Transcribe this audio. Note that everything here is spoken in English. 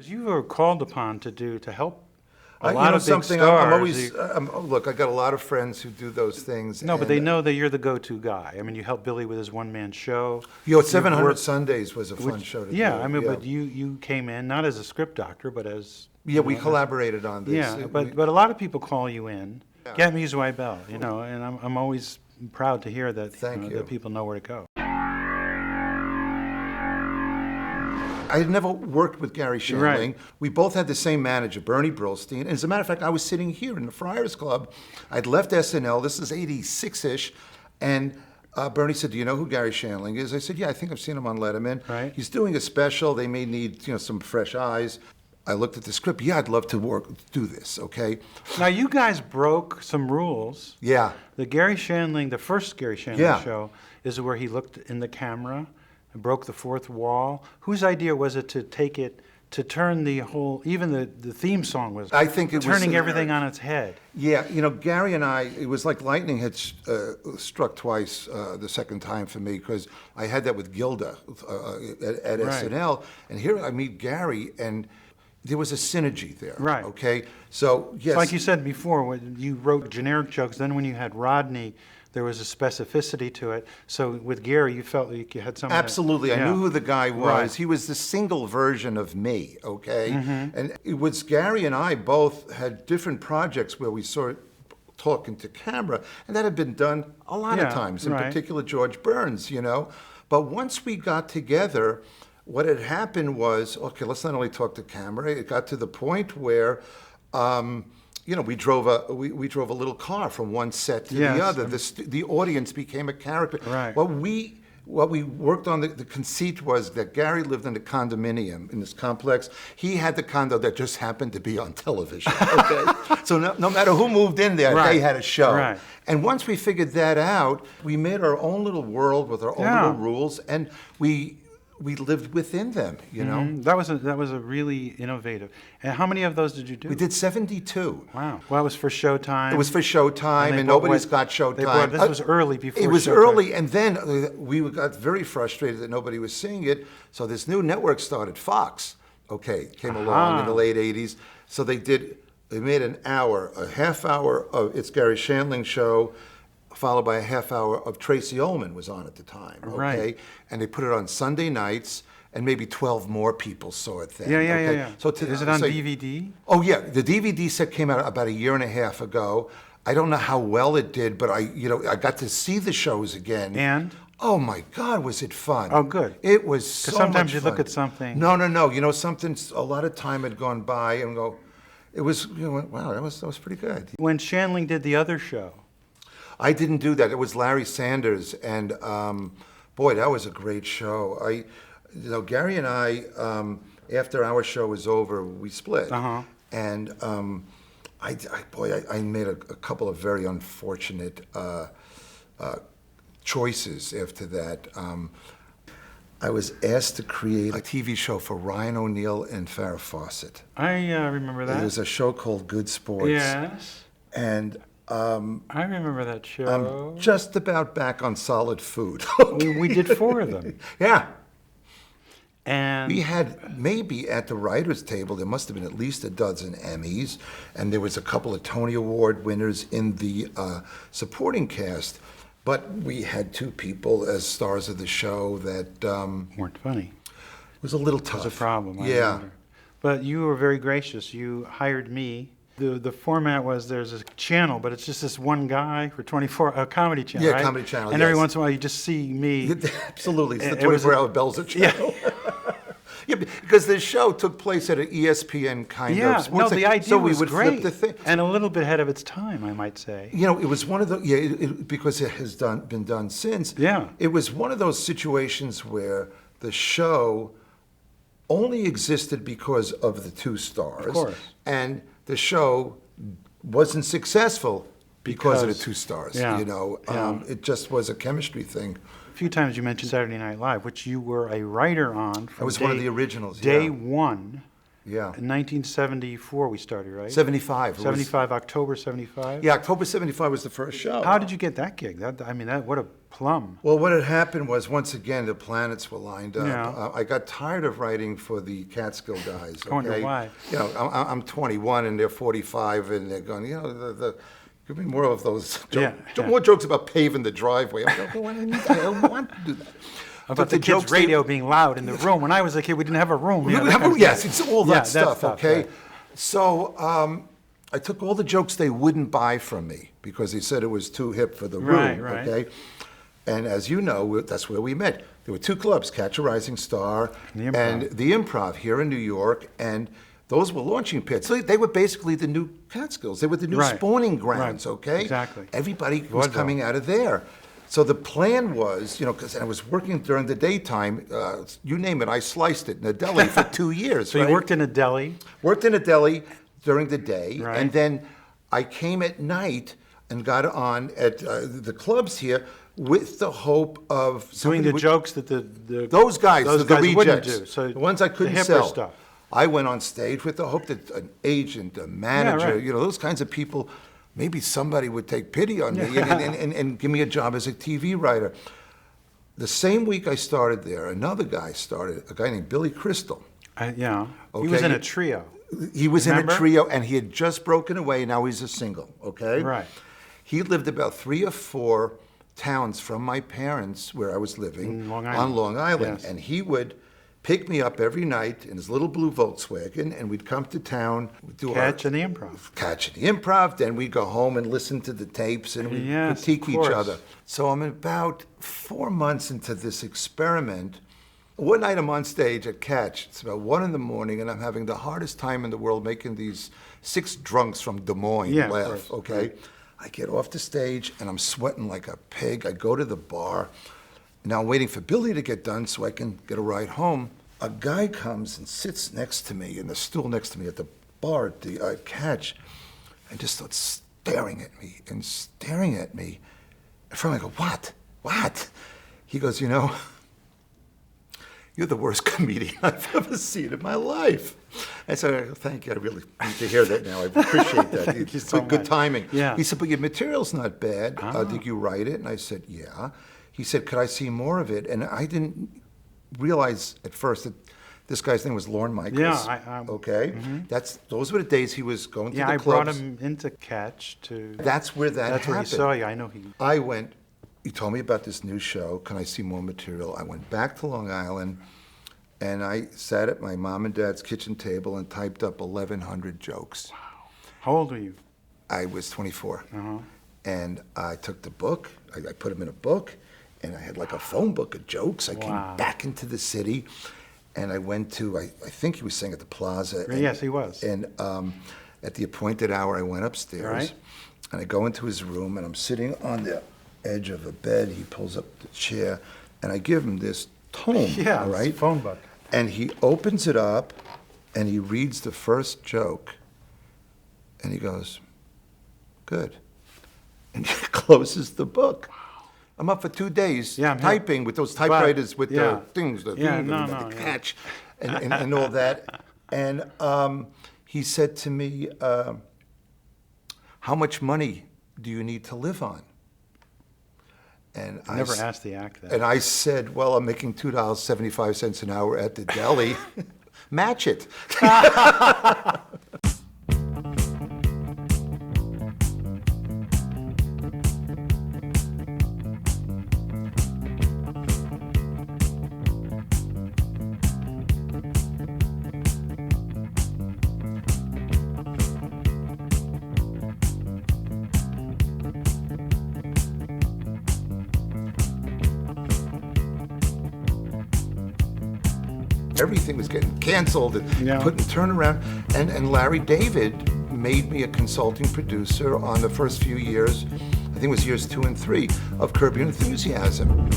You were called upon to help a You lot know of big something, stars. I'm always, look, I got a lot of friends who do those things. No, but and, they know that you're the go-to guy. I mean, you helped Billy with his one-man show. You know, You've 700 worked- Sundays was a fun show to do. Yeah, I mean, but you came in not as a script doctor, but as Yeah, we collaborated on this. yeah, but a lot of people call you in. Yeah. Get me Zweibel, you know, and I'm always proud to hear that Thank you. that people know where to go. I had never worked with Gary Shandling. Right. We both had the same manager, Bernie Brillstein. And as a matter of fact, I was sitting here in the Friars Club. I'd left SNL. This is 86-ish. And Bernie said, do you know who Gary Shandling is? I said, yeah, I think I've seen him on Letterman. Right. He's doing a special. They may need, some fresh eyes. I looked at the script. Yeah, I'd love to do this, okay? Now, you guys broke some rules. Yeah. The first Gary Shandling show is where he looked in the camera and broke the fourth wall. Whose idea was it to turn the whole, even the theme song was I think it was turning everything on at head? Yeah, Gary and I, it was like lightning had struck twice the second time for me, because I had that with Gilda at Right. SNL, and here I meet Gary, and there was a synergy there. Right. Okay, so yes. Like you said before, when you wrote generic jokes, then when you had Rodney, there was a specificity to it. So with Gary, you felt like you had something. Absolutely. I knew who the guy was. Right. He was the single version of me, okay? Mm-hmm. And it was Gary and I both had different projects where we sort of talking to camera, and that had been done a lot of times, in particular George Burns, But once we got together, what had happened was, okay, let's not only talk to camera, it got to the point where we drove a little car from one set to the other. The audience became a character. Right. What we worked on, the conceit was that Gary lived in a condominium in this complex. He had the condo that just happened to be on television. Okay, so no matter who moved in there, they had a show. Right. And once we figured that out, we made our own little world with our own little rules, and we lived within them, Mm-hmm. That was a really innovative. And how many of those did you do? We did 72. Wow. Well, it was for Showtime. It was for Showtime, and nobody's got Showtime. This was early before It was Showtime. early, and then we got very frustrated that nobody was seeing it. So this new network started, Fox. Okay, came along in the late 80s. So they made a half hour of It's Gary Shandling Show, followed by a half hour of Tracy Ullman was on at the time. Okay? Right. And they put it on Sunday nights, and maybe 12 more people saw it then. Yeah. So is it on DVD? Oh yeah, the DVD set came out about a year and a half ago. I don't know how well it did, but I got to see the shows again. And? Oh my God, was it fun? Oh, good. It was so much fun. Because sometimes you look at something. No. A lot of time had gone by, and go, it was, wow, that was pretty good. When Shandling did the other show. I didn't do that. It was Larry Sanders, and boy, that was a great show. Gary and I, after our show was over, we split, and I made a couple of very unfortunate choices after that. I was asked to create a TV show for Ryan O'Neal and Farrah Fawcett. I remember that. It was a show called Good Sports. Yes. And I remember that show. I'm just about back on solid food. We did 4 of them. Yeah. And we had, maybe at the writers' table, there must have been at least a dozen Emmys, and there was a couple of Tony Award winners in the supporting cast. But we had 2 people as stars of the show that weren't funny. It was a little tough. It was a problem. I Yeah. remember. But you were very gracious. You hired me. The format was there's a channel, but it's just this one guy for 24, a comedy channel, Yeah, right? comedy channel, And every yes. once in a while you just see me. Absolutely, it's the It was 24-hour Belzer channel. Yeah, because the show took place at an ESPN kind of sports thing. The idea so we was would great. flip the thing. And a little bit ahead of its time, I might say. It was one of the, because it has been done since. Yeah. It was one of those situations where the show only existed because of the 2 stars. Of course. And the show wasn't successful because of the 2 stars. Yeah. It just was a chemistry thing. A few times you mentioned Saturday Night Live, which you were a writer on. From I was one of the originals. Day one. Yeah. In 1974 we started, right? 75. It was- 75, October 75? Yeah, October 75 was the first show. How did you get that gig? What a plum. Well, what had happened was, once again, the planets were lined up. Yeah. I got tired of writing for the Catskill guys. I wonder okay? why. You know, I'm 21 and they're 45, and they're going, you know, give me more of those more jokes about paving the driveway. I'm like, I don't want to do that. About the kids' radio being loud in the room. When I was a kid, we didn't have a room. Yes, it's all that stuff, okay? Right. So I took all the jokes they wouldn't buy from me because they said it was too hip for the room, Right. okay? And as you know, that's where we met. There were two clubs, Catch a Rising Star and the Improv here in New York, and those were launching pits. So they were basically the new Catskills. They were the new spawning grounds, okay? Exactly. Everybody was coming out of there. So the plan was, you know, because I was working during the daytime, you name it, I sliced it in a deli for 2 years. So you worked in a deli? Worked in a deli during the day, Right. and then I came at night and got on at the clubs here with the hope of Doing the jokes that those guys wouldn't rejects, do. So the ones I couldn't the hipper sell. stuff. I went on stage with the hope that an agent, a manager, right. you know, those kinds of people, maybe somebody would take pity on me and give me a job as a TV writer. The same week I started there, another guy started, a guy named Billy Crystal. Yeah. Okay. He was in a trio. He was Remember? in a trio, and he had just broken away. Now he's a single, okay? Right. He lived about 3 or 4 towns from my parents where I was living on Long Island. Yes. And he would pick me up every night in his little blue Volkswagen, and we'd come to town. We'd do Catch and the Improv. Catch and the Improv. Then we'd go home and listen to the tapes, and we'd critique each other. So I'm about 4 months into this experiment. One night I'm on stage at Catch. It's about 1 in the morning, and I'm having the hardest time in the world making these 6 drunks from Des Moines laugh, okay? Right. I get off the stage, and I'm sweating like a pig. I go to the bar. Now I'm waiting for Billy to get done so I can get a ride home. A guy comes and sits next to me in the stool next to me at the bar at the Catch, and just starts staring at me and staring at me. And finally I go, what? What? He goes, you know, you're the worst comedian I've ever seen in my life. I said, thank you. I really need to hear that now. I appreciate that. Thank you so good much. timing. Yeah. He said, but your material's not bad. Did you write it? And I said, yeah. He said, could I see more of it? And I didn't realize at first that this guy's name was Lorne Michaels. Yeah. Okay? Those were the days he was going to the clubs. Yeah, I brought him into Catch to... That's where that happened. Where he saw you. I know he... I went, he told me about this new show, can I see more material? I went back to Long Island, and I sat at my mom and dad's kitchen table and typed up 1,100 jokes. Wow. How old were you? I was 24. Uh-huh. And I took the book, I put them in a book, and I had like a phone book of jokes. I came back into the city, and I went to, I think he was staying at the Plaza. Yes, he was. And at the appointed hour, I went upstairs, right. And I go into his room, and I'm sitting on the edge of a bed. He pulls up the chair, and I give him this tome, all right? Phone book. And he opens it up, and he reads the first joke, and he goes, good. And he closes the book. I'm up for 2 days typing with those typewriters with the things, the catch, and all that. And he said to me, how much money do you need to live on? And I never asked the act that. And I said, well, I'm making $2.75 an hour at the deli. Match it. Everything was getting canceled and put in turnaround. And Larry David made me a consulting producer on the first few years, I think it was years 2 and 3, of Curb Your Enthusiasm.